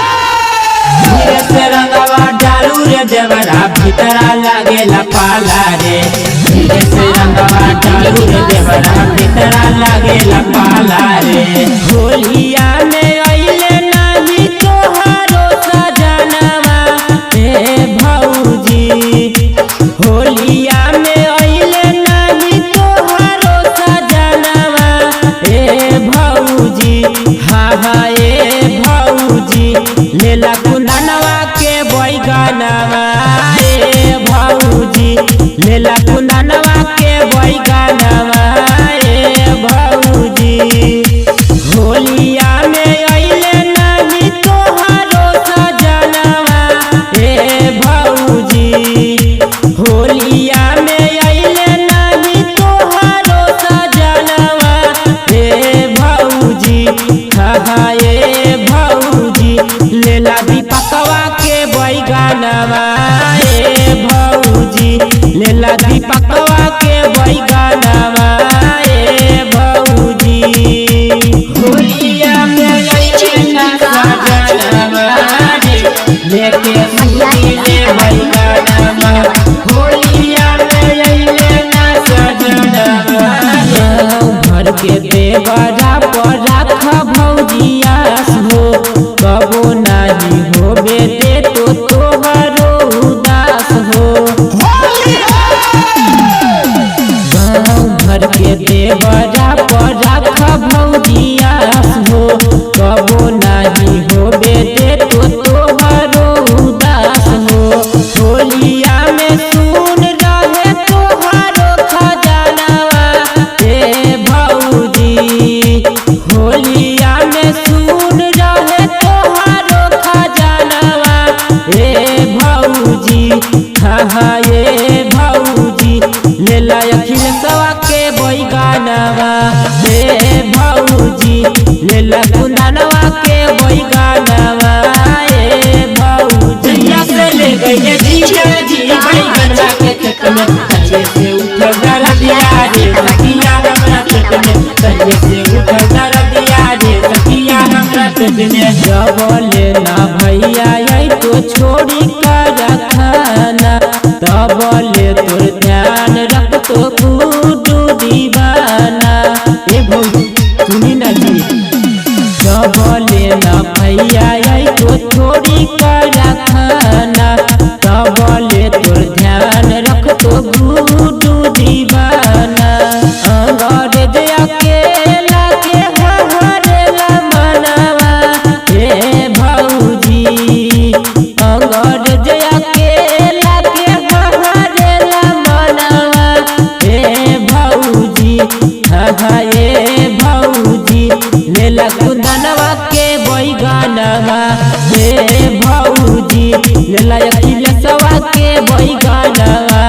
धीरे से रंगवा डालू रे देवरा भीतरा लागेला पाला रे। धीरे से रंगवा डालू रे देवरा भीतरा लागेला पाला रे। होलिया में अइले नाही तोहारो सजनवा ए भौजी। होलिया में अइले नाही तोहारो सजनवा ए भौजी। हाँ हाँ ए भौजी लेला कुंदनवा के बैगनवा ए भौजी। लेला कुंदनवा के बैगनवा ए भौजी। होलिया में अइले नाही तोहारो सजनवा ए भौजी। होलिया में अइले नाही तोहारो सजनवा ए भौजी। हाँ हाँ ए भौजी लेला दीपकवा के बैगनवा ए भौजी। लेला दीपकवा के बैगनवा ए भौजी। होलिया में अइले ना सजनवा रे लेके सुनी ले बैगनवा। होलिया में अइले ना सजनवा भर के देवरा पर राख भौजियास हो। कबो नाही हो बेटे तो तोहरो उदास हो। गाँव भर के देवरा पर राख भौजियास हो। कबो नाही हो बेटे तो तोहरो उदास हो। होलिया में सुन रहे तोहरो खजानवा ए भौजी। होलिया में सुन रहे तोहरो खजानवा ए भौजी। हाँ हाँ ए भौजी लेला अखिलेशवा के बैगनवा ए भौजी। लेला कुंदनवा के बैगनवा ए भौजी। से ले गए जीजा जी बैगनवा के खेत में तहिए से उठल दरदिया रे सखिया हमरा खेत में। तहिए से उठल दरदिया रे सखिया हमरा खेत में। जबले ना भैया आई तो छोड़ी कर खाना तबले तोर ध्यान रख तो गुडू दीवाना ए भौजी सुनी ना जी। जबले ना भैया आई तो छोड़ी कर खाना तबले तोर ध्यान रख तो गुडू दीवाना। अंग्रेज अकेला के हहरेला मनवा ए भौजी। अंग्रेज अकेला के हहरेला मनवा ए भौजी। हाँ हाँ ए भौजी लेला कुंदनवा के बैगनवा ए भौजी। लेला अखिलेशवा के बैगनवा